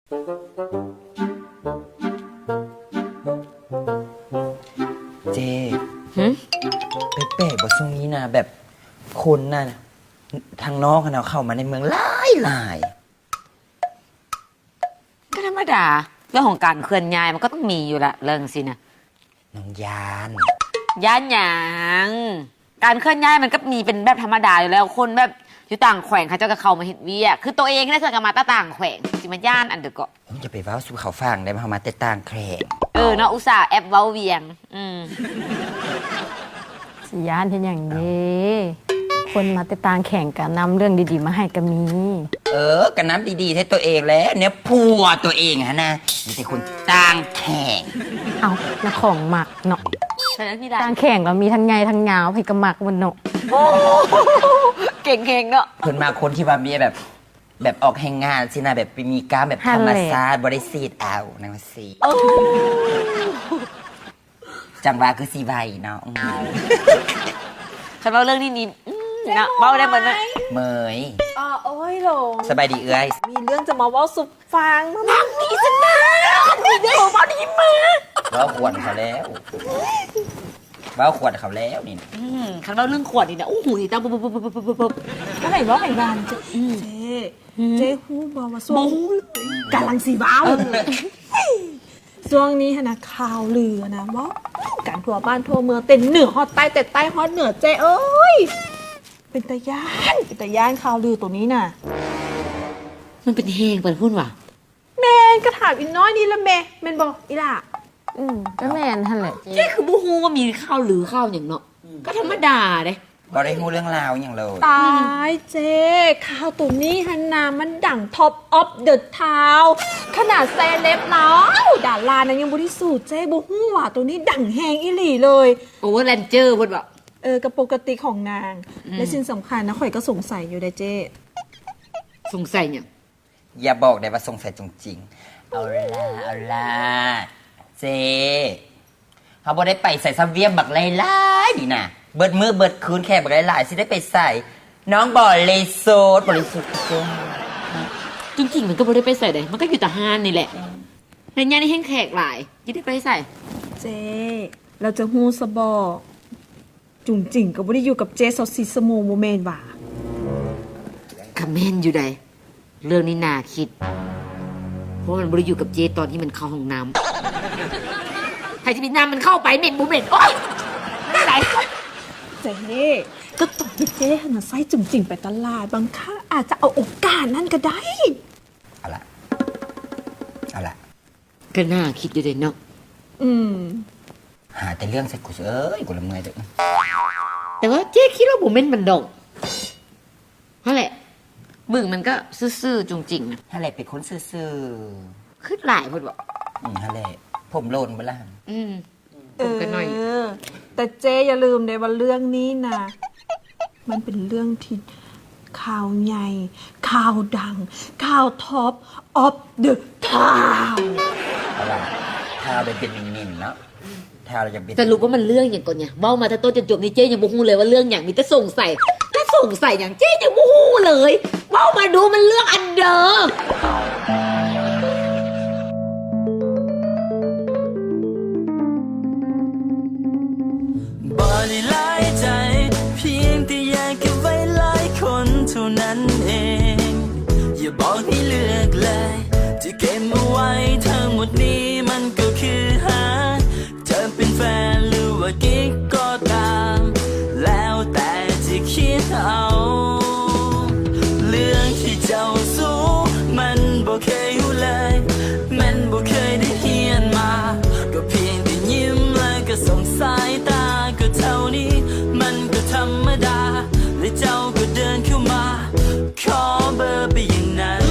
เจเป๊ะๆบทช่วงนี้นะแบบคนน่ะทางน้องเขาเข้ามาในเมืองหลาย ก็ธรรมดาเรื่องของการเคลื่อนย้ายมันก็ต้องมีอยู่ละเรื่องสินะ น้องยาน ย้านหยังการเคลื่อนย้ายมันก็มีเป็นแบบธรรมดาอยู่แล้วคนแบบอยู่ต่างแขวงเขาเจ้าก็เข้ามาเห็นเวียคือตัวเองนี่เธอก็มาต่างแขวงจิมาย่านอันเดอร์ก็ ผมจะไปเว้าสู่เขาฟังได้มาเขามาแต่ต่างแคร่ เนาะอุตส่าห์แอปเว้าเวียง สิยานเห็นอย่างนี้คนมาติดตามแข่งกันนำเรื่องดีๆมาให้ก็มี กันน้ำดีๆให้ตัวเองแล้วเนี่ยผัวตัวเองฮะนะมีแต่คนต่างแข่ง เอาแล้วของหมักเนาะ ใช่ไหมพี่ดา ตางแข่งเรามีทั้งไงทั้งยาวให้กระหมักมันเนาะ โอ้เก่งๆเนาะ เพิ่นมาคนที่ว่ามีแบบออกแห่งงานสินะแบบมีการแบบธรรมชาติบริสุทธิ์เอานะว่าสิจังว่าคือสีใบเนาะ คันว่าเรื่องนี้นี่นะเว้าได้เหมือนนะ เมย โอ้ยโหล สบายดีเอ้ย มีเรื่องจะมาเว่าสุฟัง นั่งนี่สินะนี่เดี๋ยวมาดีมา เว้าขวดเขาแล้วเว้าขวดเขาแล้วนี่ คันว่าเรื่องขวดนี่นะโอ้โหนี่ตาปุ๊บ ก็ไหนว่าไอ้บานเจ๊ฮู้บอกว่าช่วงกำลังสีบ้าวช่วงนี้นะข่าวลือนะว่าการทั่วบ้านทั่วเมืองเต้นเหนือฮอตใต้แต่ใต้ฮอตเหนือเจ๊เอ้ยเป็นตาย่านข่าวลือตัวนี้น่ะ มันเป็นเฮงเปิดพูดว่ะ แมนก็ถามอีน้อยนี่ละแมนบอกอีล่ะ ก็แม่นท่านแหละ เจ๊คือบูฮูว่ามีข้าวหรือข้าวอย่างเนาะก็ธรรมดาเด้ บ่ได้รู้เรื่องราวอย่างเลย ตายเจ๊ข่าวตัวนี้ฮันนามันดังท็อปออฟเดอะทาวขนาดเซเลบแล้วดารานะยังบริสุทธิ์เจ๊บุ้งว่าตัวนี้ดังแฮงอีหลีเลย โอเวอร์แลนเจอร์พูดแบบ กับปกติของนาง และสิ่งสำคัญนะข่อยก็สงสัยอยู่ได้เจ๊ สงสัยเนี่ย อย่าบอกได้ว่าสงสัยจริงๆเอาล่ะเจเขาบ่ได้ไปใส่ซับเวียมบักหลายๆนี่นะเบิดมือเบิดคืนแค่บักหลายๆสิได้ไปใส่ น้องบ่อเลโซดบริสุทธิ์เจ้า จริงๆมันก็ไม่ได้ไปใส่เลยมันก็อยู่แต่ห้านนี่แหละในย่านนี่แห้งแขกหลายยี่ได้ไปใส่ เจ๊เราจะฮู้สบอจุ่งจิ่งก็บ่ได้อยู่กับเจ๊สดสีสโมโมเมนต์ว่า คอมเมนต์อยู่ใดเรื่องนี้น่าคิด เพราะมันบริอยู่กับเจตอนที่มันเข้าห้องน้ำใครจะมีน้ำมันเข้าไปเหม็นบูเหม็นโอ๊ยไม่ไหน เจ๊ก็ตอนที่เจ๊หันมาไส้จุ่งจิ่งไปตลาดบางครั้งอาจจะเอาโอกาสนั่นก็ได้ เอาละ ก็น่าคิดอยู่เด่นเนาะ หาแต่เรื่องใส่กูเอ้ยกูละเมื่อยเด้อ แต่ว่าเจ๊คิดว่าบูเหม็นมันดงนั่นแหละบึ่งมันก็ซื่อๆจุงจริงนะ ฮะแหละเป็นคนซื่อ ขึ้นหลายพูดบอก ฮะแหละผมโลนบ่ล่ะ ผมก็หน่อย แต่เจ๊อย่าลืมเลยว่าเรื่องนี้นะมันเป็นเรื่องที่ข่าวใหญ่ข่าวดังข่าวท็อปออฟเดอะทาว เอาล่ะถ้าเราเป็นมินๆเนาะถ้าเราจะเป็น สรุปว่ามันเรื่องอย่างก่อนเนี่ยเว้ามาถ้าต้นจนจบนี่เจ๊ยังบูฮูเลยว่าเรื่องอย่างมีแต่ส่งใส่ถ้าส่งใส่อย่างเจ๊ยังบูฮูเลยเว้ามาดูมันเรื่องอันเดอร์ บ่ได้หลายใจเพียงแต่อยากเก็บไว้หลายคนเท่านั้นเอง อย่าบอกให้เลือกเลยจะเก็บมาไว้ทั้งหมดนี้มันก็คือหาเธอเป็นแฟนหรือว่ากิ๊กก็ตามแล้วแต่จะคิดเอาเรื่องที่เจ้าสู้มันบ่เคยอยู่เลยมันบ่เคยได้เฮียนมาก็เพียงแต่ยิ้มแล้วก็ส่งสายตาก็เท่านี้มันก็ธรรมดาและเจ้าก็เดินเข้ามาขอเบอร์ไปอย่างนั้น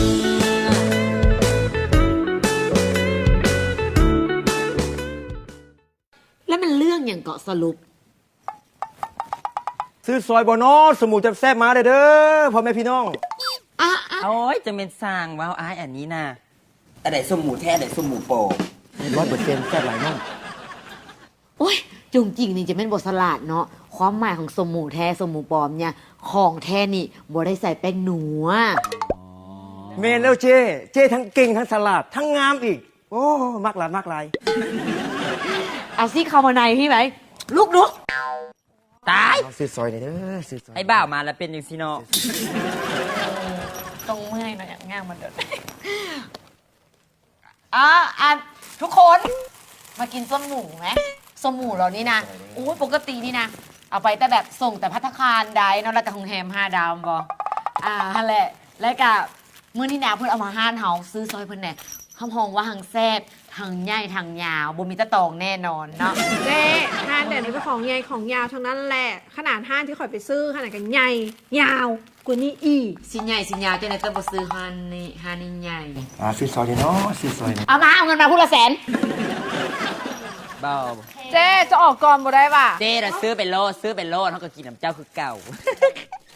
แล้วมันเรื่องอย่างเกาะสรุป ซื้อซอยบอนอสมุนแซ่บๆมาเด้อพ่อแม่พี่น้อง โอ้ยจะเป็นสร้างว้าวอ้ายอันนี้นะอะไรส้มหมูแท้อะไรส้มหมูโป 100%แซ่บหลายน้อง โอ้ยจุงจริงนี่จะเป็นบทสลัดเนาะความหมายของสมหมูแท้สมหมูปลอมเนี่ยของแท้นี่บ่ได้ใส่แป้งหนัว เมนแล้วเจ้เจ้ทั้งเก่งทั้งฉลาดทั้งงามอีก โอ้มักหลายมักหลาย เอาซี่เข้ามาในพี่ไหมลูก ตาย เอาซื้อซอยเลยเด้อซื้อซอย ไอ้บ่าวมาแล้วเป็นอย่างซีโน ตรงเมื่อยหน่อยอะง่างมันเดิน ทุกคนมากินส้มหมูไหมส้มหมูเรานี่นะโอ้ยปกตินี่นะเอาไปแต่แบบส่งแต่ภัตตาคารใดเนาะแล้วกับโรงแรม5 ดาวบฮันแหละแล้วกับมื้อนี้นะเพิ่นเอามาห้านเฮาซื้อซอยเพิ่นเนี่ยคำพองว่าหังแซ่บทางใหญ่ทางยาวบ่มีตะตองแน่นอนเนาะ เจ๊ห้านแต่นี้เป็นของใหญ่ของยาวทั้งนั้นแหละขนาดห้านที่ข่อยไปซื้อขนาดกันใหญ่ยาวกว่านี้อีก สิใหญ่สิยาวจังได๋ก็บ่ซื้อฮันนี่ใหญ่ ซื้อซอยเลยเนาะซื้อซอยเลย เอาเงินมาพูดละแสน บ่าว เจ๊จะออกก่อนบ่ได้ป่ะ เจ๊น่ะซื้อเป็นโลเท่ากับกินน้ำเจ้าคือเก่า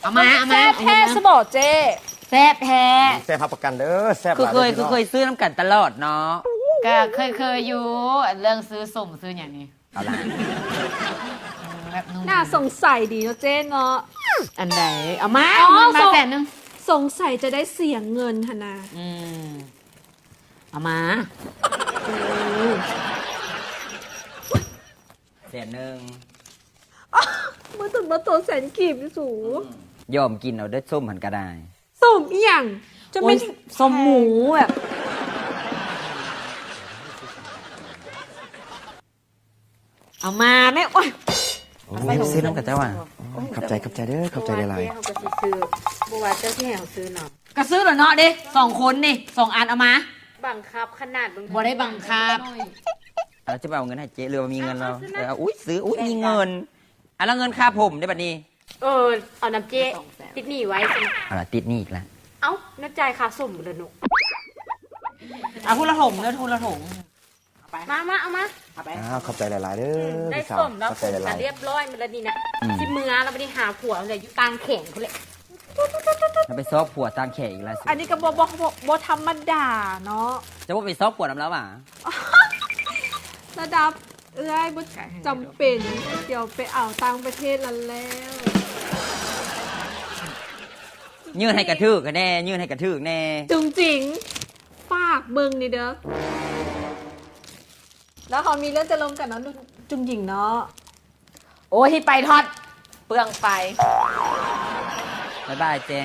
เอามา แซ่บแท้สบอเจ๊ แซ่บแท้ แซ่บรับประกันเด้อแซ่บห คือ ลาย เคย ด้อพี่น้อง ซื้อน้ำกันตลอดเนาะ ก็เคยอยู่เรื่องซื้อสุ่มซื้ออย่างนี้ เอาล่ะ แบบนุ่ม น่าสงสัยดีเนาะเจ๊เนาะ อันไหนเอามา อ๋อ เงินมา ส่ง แสนนึง สงสัยจะได้เสียเงินหนนา เอามา แสนหนึ่ง เมื่อถึงมาตัวแสนกีบพี่สู ยอมกินเอาเด้อส้มหันก็ได้ สมอีหยังจะ โอ้ ไม่ ยสมหมูแบบ เอามาแม่โอ้ย โอ้ยซื้อน้ำกันเจ้าว่ะขับใจเด้อขับใจหลาย เขาก็สิซื้อบัวเจ้าที่แหวซื้อเนาะ ก็ซื้อเหรอเนาะดิ2 คนนี่2 อันเอามา บังคับขนาดบาง บ่ได้บังคับ เราจะไปเอาเงินให้เจ๊หรือว่ามีเงินเราเอาอุ้ยซื้ออุ้ยมีเงินอ่ะแล้วเงินค่าผมได้บัดนี้ เอาน้ำเจ๊ติดหนี้ไว้สิ เอาล่ะติดหนี่อีกแล้ว เอ้าน้าจ่ายค่าส่งเลยหนู เอาพูดละถงเนื้อพูดละถง มาเอามา อ้าวขับใจหลายๆเด้อ ได้ พี่สาว ส่งแล้ว ขับใจหลาย เรียบร้อยมันแล้วนี่นะที่เมืองแล้วไม่ได้หาผัวเลยอยู่กลางแข่งเขาเลย เราไปซอกผัวตามแขกอีกแล้วสิ อันนี้ก็บ่ธรรมดาเนาะ จะว่าไปซอกผัวน้ำแล้วอ่ะ ระดับเอ้ยบ่จำเป็นเดี๋ยวไปเอาต่างประเทศแล้วแล้ว ยื่นให้กระทืกกันแน่ยื่นให้กระทืกแน่ จุงจิงฝากเบิ่งนี่เด้อแล้วเขามีเรื่องจะลงกันเนาะจุงจิงเนาะ โอ้ยที่ไปทอด เปลืองไฟ บ๊ายบายเจ๊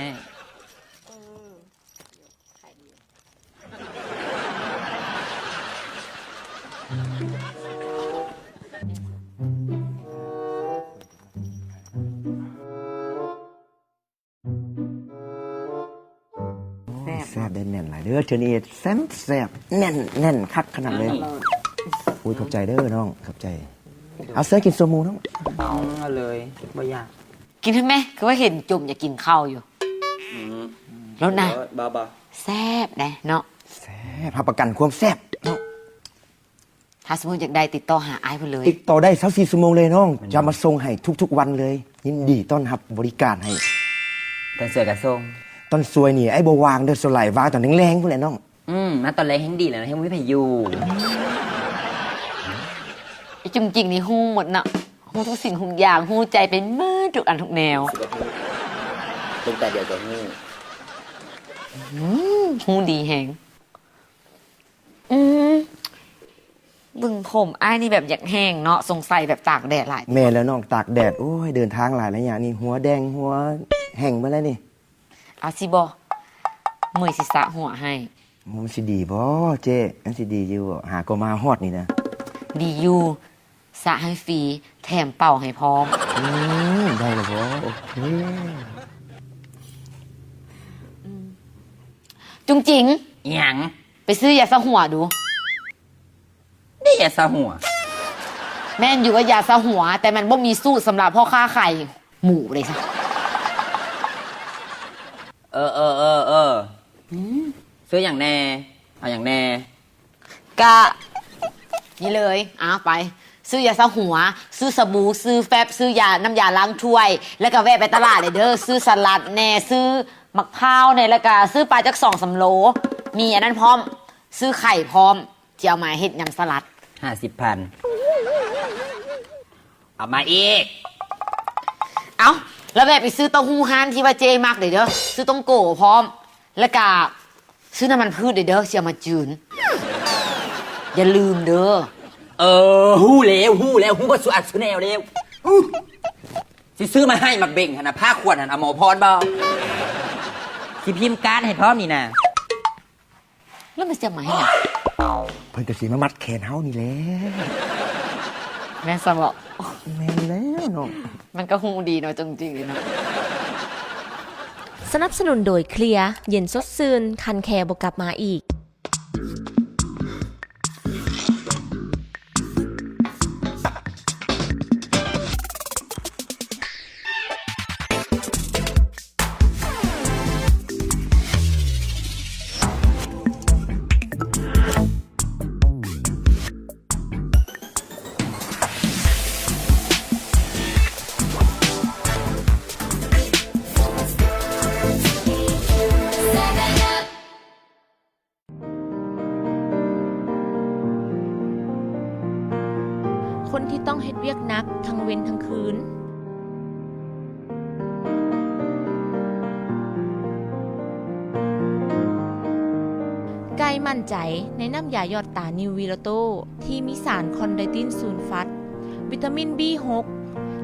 แซ่บได้แน่นหลายเด้อเทอนี้แซ่บแน่นคักขนาดเลยอุ้ยขับใจเด้อน้องขับใจ เอาเสื้อกินโซมูน้อง เอาเลยบ่ยาก กินใช่ไหมคือว่าเห็นจุ่มอยากกินข้าวอยู่ แล้วนะ บ้า แซ่บนะเนาะ แซ่บรับประกันความแซ่บน้อง ถ้าสมมติอยากได้ติดต่อหาไอ้ายไปเลย ติดต่อได้24ชั่วโมงเลยน้อง จะมาส่งให้ทุกๆวันเลย ยินดีต้อนรับบริการให้ แต่เสือกับส้ม ตอนสวยนี่ไอ้บวางเด้อสลายวางตอนแรงๆพุ่นแหละน้อง มาตอนแรกเห็นดีแล้วนะเห็นวิพายุ ไอ้จุ่มจริงนี่ฮู้หมดเนาะฮู้ทุกสิ่งทุกอย่างฮู้ใจเป็นเมื่อทุกอันทุกแนว ตรงแต่เดียวกับงู ฮู้ดีแฮงบึงผมไอ้ายนี่แบบอยากแห้งเนาะสงสัยแบบตากแดดหลาย แม่แล้วน้องตากแดดโอ้ยเดินทางหลายระยะนี่หัวแดงหัวแห้งมาแล้วนี่ เอาสิบอมือสิสะหัวให้ มันสิดีบ่เจ๊มันสิดีอยู่บ่หาก็มาฮอดนี่นะ ดีอยู่สระให้ฟรีแถมเป่าให้พร้อม ได้แล้วบ่โอเค จุงจิง หยัง ไปซื้อยาสะหัวดู นี่อย่าซาหัว แม่นอยู่ว่ายาสะหัว แต่มันบ่มีสูตรสำหรับพ่อค้าไข่หมูเลยค่ะ เออซื้ออย่างแน่เอาอย่างแน่ กะนี่เลยเอาไป ซื้อยาสะหัว ซื้อสบู่ซื้อแฟบซื้อยาน้ำยาล้างถ้วย แล้วก็แวะไปตลาดเลยเด้อซื้อสลัดแน่ซื้อมะพร้าวแน่แล้วก็ซื้อปลาจัก2-3 โล มีอันนั้นพร้อม ซื้อไข่พร้อมจะเอามาเฮ็ดยำสลัด 50,000เอามาอีก เอาแล้วแบบไปซื้อเต้าหู้ฮั่นที่ว่าเจมากเลยเด้อซื้อต้มโกพร้อม แล้วก็ ซื้อน้ำมันพืชเด้อเสียมาจืนอย่าลืมเด้อ หู้แล้วหู้ก็สุอัดสุแนวแล้วสิซื้อมาให้มาเบ่งหั่นนะผ้าขวดหั่นอมอพรบ่สิพิมพ์การ์ดให้พร้อมนี่นะ แล้วมันจะมาให้หยัง เพิ่นก็สิมามัดแขนเฮานี่แหละ แม่นซันบอก แม่นแล้วน้อง มันก็ฮู้ดีเนาะจริงๆเนาะ สนับสนุนโดยเคลียร์เย็นสดซื่นคันแคร์บกลับมาอีก คนที่ต้องเฮ็ดเวียกนักทั้งเว้นทั้งคืน ไกลมั่นใจในน้ำยาหยอดตานิววีโรโตที่มีสารคอนไดตินซูลฟัต วิตามิน B6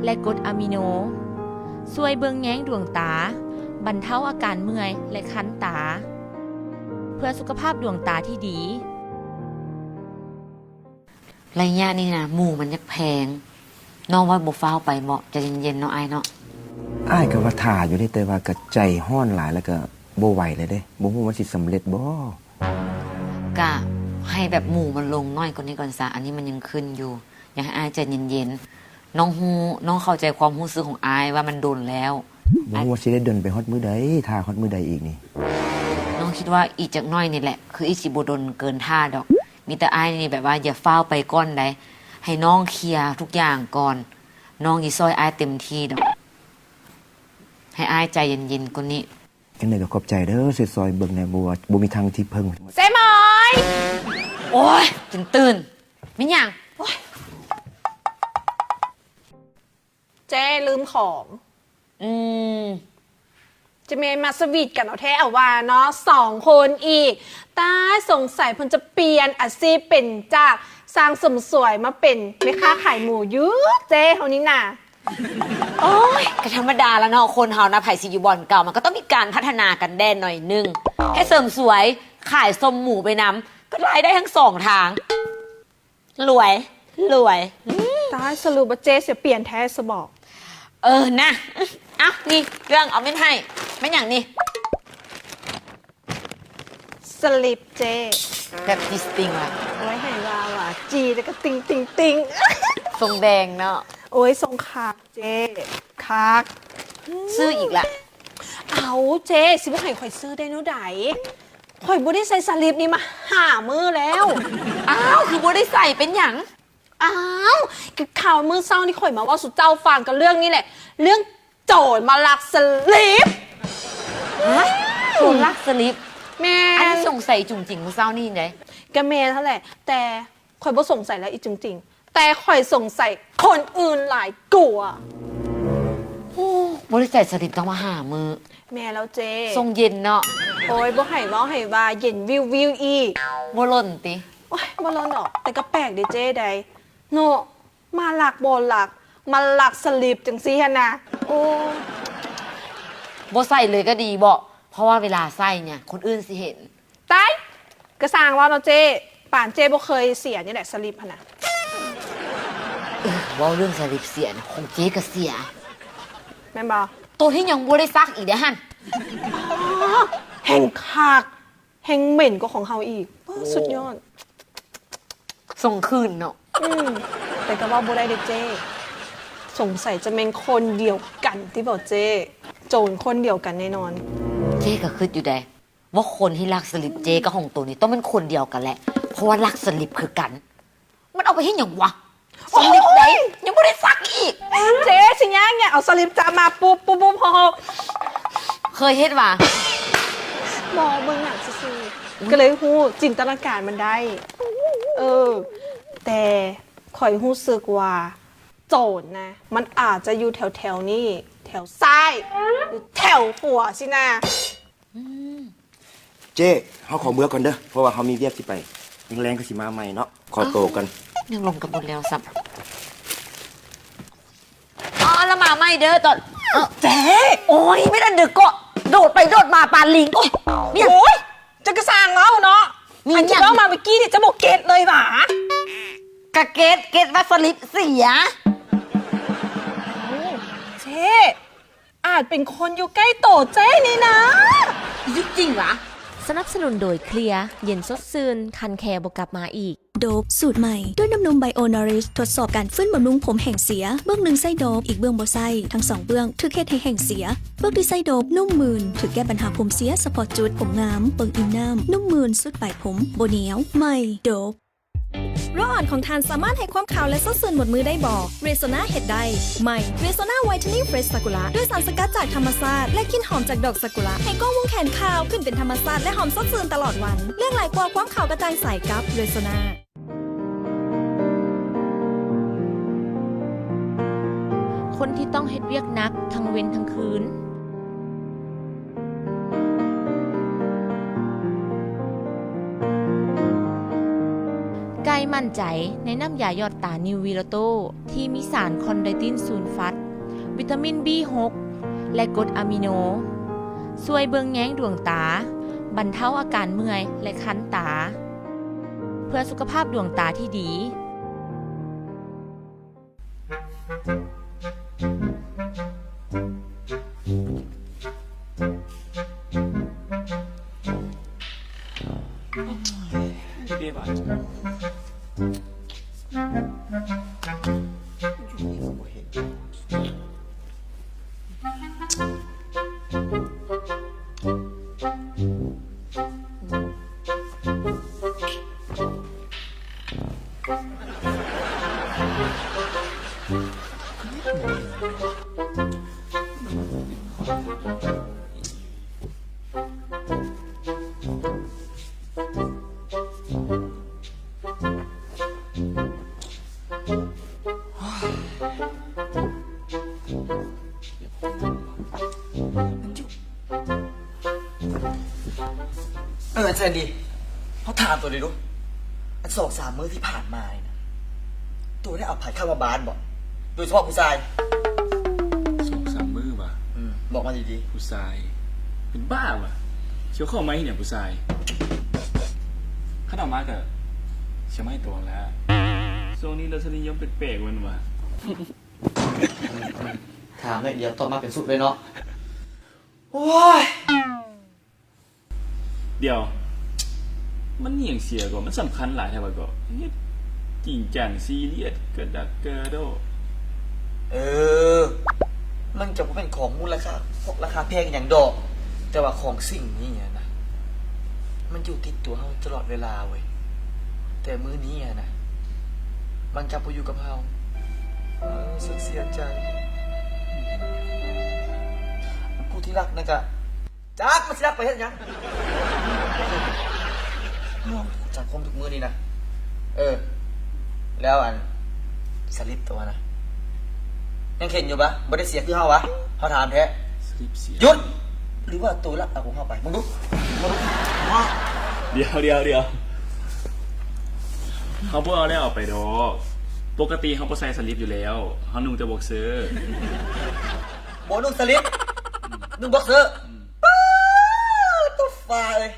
และกรดอะมิโน ช่วยเบิงแย้งดวงตา บรรเทาอาการเมื่อยและคันตา เพื่อสุขภาพดวงตาที่ดี ระยะนี้นะหมู่มันจะแพงน้องว่าบ่ฟ้าวไปเหมาะใจะเย็นๆเนาะอ้ายเนาะ อ้ายก็ว่าท่าอยู่ได้แต่ว่าก็ใจห้อนหลายแล้วก็บ่ไหวเลยเด้บ่ฮู้ว่าสิสำเร็จบ่ กะให้แบบหมู่มันลงน้อยกว่านี้ก่อนซะอันนี้มันยังขึ้นอยู่ อยากให้อ้ายใจเย็นๆน้องเข้าใจความรู้สึกของอ้ายว่ามันโดนแล้ว บ่ฮู้ว่าสิได้เดินไปฮอดมื้อใดท่าฮอดมื้อใดอีกนี่ น้องคิดว่าอีกจักหน้อยนี่แหละ คืออีสิบ่โดนเกินท่าดอก มีแต่อ้ายนี่แบบว่าอย่าฟ้าวไปก้อนใดให้น้องเคลียร์ทุกอย่างก่อน น้องสิซอยอ้ายเต็มที่ดอก ให้อ้ายใจเย็นๆกว่านี้ จังได๋ก็ขอบใจเด้อสิซอยเบิ่งแหน่บ่มีทางที่เพิ่ง เซมอย โอ้ยตื่นไม่หยัง เจ้ลืมของ อืม จะเมมาสวีทกันเอาแท้เอาว่าเนาะ2 คนอีกตาสงสัยเพิ่นจะเปลี่ยนอาชีพเป็นจากสร้างเสริมสวยมาเป็นแม่ค้าขายหมูยุเจ้เฮานี่น่ะ โอ้ยก็ธรรมดาแล้วเนาะคนเฮานะไผสิอยู่บ่อนเก่ามันก็ต้องมีการพัฒนากันแด่นหน่อยนึงให้เสริมสวยขายส้มหมูไปนำก็รายได้ทั้ง2ทางรวย ตาสรุปว่าเจ้เสียเปลี่ยนแท้สบอก นะเอ้านี่เรื่องเอาไม่ให้ไม่อย่างนี้ สลิปเจ้ แบบดิสติงว่ะ ไว้ให้ว่าว่ะจีแล้วก็ติงติงติง ทรงแดงเนาะ โอ้ยทรงคากเจ้คาก ซื้ออีกละ เอาเจ้สิบ่ให้ข่อยซื้อได้โนใดข่อยบ่ได้ใส่สลิปนี่มา5 มื้อแล้ว อ้าวคือบ่ได้ใส่เป็นหยัง อ้าวกับข่าวมือเศร้านี่ข่อยมาว่าสุเจ้าฟังกันเรื่องนี้แหละ เรื่องโจรมาลักสลิป ฮะโซลักสลิป แม่ อันนี้สงสัยจุงจริงมื้อเช้านี่ไง กะแม่เท่าแหละแต่ข่อยบ่สงสัยแล้วอีจริงๆแต่ข่อยสงสัยคนอื่นหลายกลัวา บ่ได้ใส่สลิปต้องมาหามือ แม่แล้วเจ้ ทรงเย็นเนาะ โอ้ยบ่ให้เว้าให้ว่าเย็นวิววิวอีก บ่หล่นติ โอ้ยบ่ร้อนดอกแต่ก็แปลกเด้เจ้ใดเนาะมาหลักบ่หลักมาหลักสลิปจังซี่หั่นน่ะโอ้ บ่ใส่เลยก็ดีบ่เพราะว่าเวลาใส่เนี่ยคนอื่นสิเห็น ตายก็สร้างว่าเนาะเจ้ป่านเจ้บ่เคยเสียนี่แหละสลิปหั่นน่ะ เว้าเรื่องสลิปเสียนะของเจ๊ก็เสีย แม่นบ่ ตัวที่ยังบ่ได้ซักอีกเด้อหั่น แห่งคากแห่งเหม็นกว่าของเฮาอีกสุดยอด ส่งคืนเนาะ แต่ก็ว่าบ่ได้เด้เจ้สงสัยจะเป็นคนเดียวกันที่บอกเจ้โจรคนเดียวกันแน่นอน เจ๊ก็คิดอยู่ได้ว่าคนที่ลักสลิปเจ๊กับของตัวนี้ต้องเป็นคนเดียวกันแหละ เพราะว่าลักสลิปคือกัน มันเอาไปให้หยังวะสลิปได้ยังบ่ได้ซักอีก เจ๊สิย่างเนี่ยเอาสลิปจามาปุ๊บปุ๊บปุ๊บพอ เคยเฮ็ดว่า มองเบิ่งหนังซื่อๆก็เลยฮู้จินตนาการมันได้ แต่ข่อยฮู้สึกว่าโจรนะ มันอาจจะอยู่แถวๆนี้แถวซ้ายหรือแถวหัวสินะ เจ้เฮาขอเบื่อก่อนเด้อเพราะว่าเฮามีเวียกสิไปแรงๆก็สิมาใหม่เนาะขอโตวกัน ยังลงกันหมดแล้วสับอ๋อแล้วมาไม่เด้อตอนเจ๊โอ้ยไม่ได้ดึกก็โดดไปโดดมาปานลิงโอ้ยเนี่ย โอ้ยจะกระสร้างเอาเนาะ นี่ อันที่เรามาเมื่อกี้นี่จะบอกเกตเลยหว่าก ะเกตวัสลิปเสีย เจ๊อาจเป็นคนอยู่ใกล้โตเจ๊นี่นะ จริงเหรอ สนับสนุนโดยเคลียร์เย็นสดซื่นคันแคร์บกลับมาอีก โดบสูตรใหม่ด้วยน้ำนมไบโอนอริชทดสอบการฟื้นบำรุงผมแห่งเสีย เบื้องหนึ่งไส้โดบอีกเบื้องบ่ไส้ทั้งสองเบื้องถือเคสให้แห่งเสีย เบื้องที่ไส้โดบนุ่มมืนถือแก้ปัญหาผมเสียสปอร์ตจุดผมงามเบิ่งอิ่มน้ำนุ่มมืนสุดปลายผมโบเหนียวไม่โดบโรคอ่อนของทานสามารถให้ความขาวและสดชื่นหมดมือได้บอกเรโซนาเห็ดได้ใหม่เรโซนาไวท์เทนนิ่งเฟรชซากุระด้วยสารสกัดจากธรรมชาติและกลิ่นหอมจากดอกซากุระให้ก้องวงแขนขาวขึ้นเป็นธรรมชาติและหอมสดชื่นตลอดวันเรื่องหลายกว่าความขาวกระจ่างใสกับเรโซนา คนที่ต้องเฮ็ดเวียกหนักทั้งเว้นทั้งคืน ไกลมั่นใจในน้ำยาหยอดตานิววีโรโตที่มีสารคอนไดตินซูลฟัต วิตามิน B6 และกรดอะมิโน ช่วยเบิงแย้งดวงตา บรรเทาอาการเมื่อยและคันตา เพื่อสุขภาพดวงตาที่ดี แซนดี้เขาถามตัวเลยดูอัน2-3 มื้อที่ผ่านมาเนี่ยนะตัวได้เอาผัดข้าวมาบ้านบอกโดยเฉพาะผู้ชาย 2-3 มื้อว่ะ บอกมาดี ผู้ชายเป็นบ้าว่ะเชียวเข้าไหมเนี่ยผู้ชายข้าดอกมากอะเชียวไม่ตัวแล้วช่วงนี้เราสนิยมแปลกๆมันว่ะ ๆถามเลยเดี๋ยวตอบมาเป็นสุดเลยเนาะโอ้ย เดี๋ยวมันเหี่ยงเสียก่อนมันสำคัญหลายแถวก่อนจริงจังซีเรียสกระดักกระโดด มันจะเป็นของมูลค่าพวกราคาแพงอย่างดอก แต่ว่าของสิ่งนี้เนี่ยนะมันอยู่ติดตัวเราตลอดเวลาเว้ยแต่มื้อนี้อะนะมันกลับไปอยู่กับเราสึกเสียใจผู้ที่รักนั่นก็จักมันสิรักไปเฮ็ดหยังสังคมทุกมื้อนี่นะแล้วอันสลิปตัวนะยังเข็นอยู่ปะบ่ได้เสียคือเฮาวะเฮาถามแท้ สลิปเสีย หยุดหรือว่าตัวรักเอาของเฮาไปมึงดูมา เดี๋ยวเขาพวกเอาได้ออกไปดอกปกติเขาบ่ใส่สลิปอยู่แล้วเขานุ่งแต่บ็อกเซอร์ บ่นุ่งสลิปนุ่งบ็อกเซอร์ตัวฟ้าเลย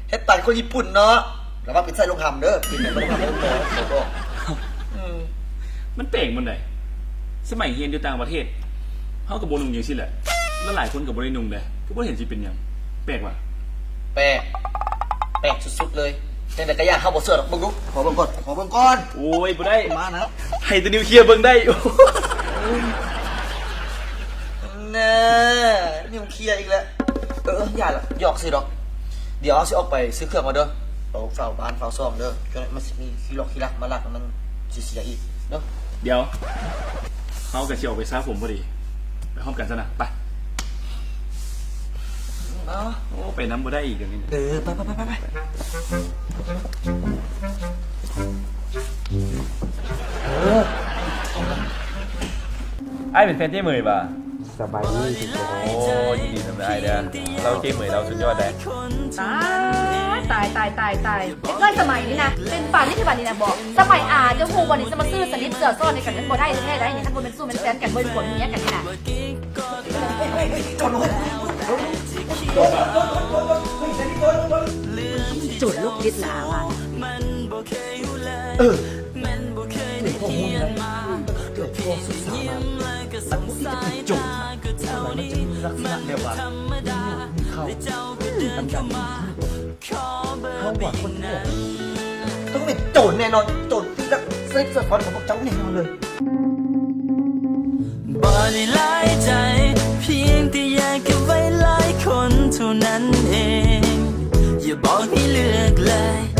เฮ็ดปานคนญี่ปุ่นเนาะแล้วว่าเป็นใส่ลงหำเด้อกินแบบบ่ได้ทำให้ตัวโต มันแปลกมันได้สมัยเรียนอยู่ต่างประเทศเขากับบนุ่งอย่างสิแหละแล้วหลายคนกับบรินุ่งเลยก็บ่เห็นสิเป็นหยังแปลกว่ะ แปลกสุดๆเลยจังได๋ก็ย่าเฮาบ่เชื่อหรอกมึงดูขอเบิ่งก่อน โอ้ยบ่ได้ มานะ ให้ตัวนิวเคลียร์เบิ่งได้ น่ะนิวเคลียร์อีกแล้วอย่าละหยอกสิดอกเดี๋ยวเอาสิออกไปซื้อเครื่องมาเด้อเอาเฝ้าบ้านเฝ้าซ่อมเด้อจนมันสิมีขี้รักมาลักมันสิเสียอีกเนาะ เดี๋ยวเขากับเชียวไปซ่าผมพอดีไปห้องกันซะนะไป เอา โอ้ไปน้ำบ่ได้อีกอย่างนี้ ไปไอ้เป็นแฟนเจ๊เหมยป่ะ สบายดีทุกคน โอ้ยินดีทำได้เด้อเราเจ๊เหมยเราสุดยอดเลย ตา เด็กน้อยสมัยนี้นะเป็นป่านนี่คือป่านนี้นะบอกสมัยจะฮู้วันนี้จะมาซื้อสลิปเสือซ่อนในกันนั้นบ่ได้แท้ได้นี่ถ้าบ่เป็นสู้เป็นแฟนกันบ่เป็นผลอย่างเงี้ยกันนี่นะ จุดลูกยึดหลาวัน เป็นข้อมูลนะเกิดช่วงศึกษามาอันนี้จะเป็นโจทย์ทำไมมันจะมีลักษณะเดียวกันมีเขาทำกันเขาว่าคนนี้ต้องเป็นโจทย์แน่นอนโจทย์ที่จะเซ็กซ์ฟอนของพวกเจ้าแน่นอนเลย บ่ได้หลายใจ เพียงแต่อยากเก็บไว้หลายคนเท่านั้นเอง อย่าบอกให้เลือกเลย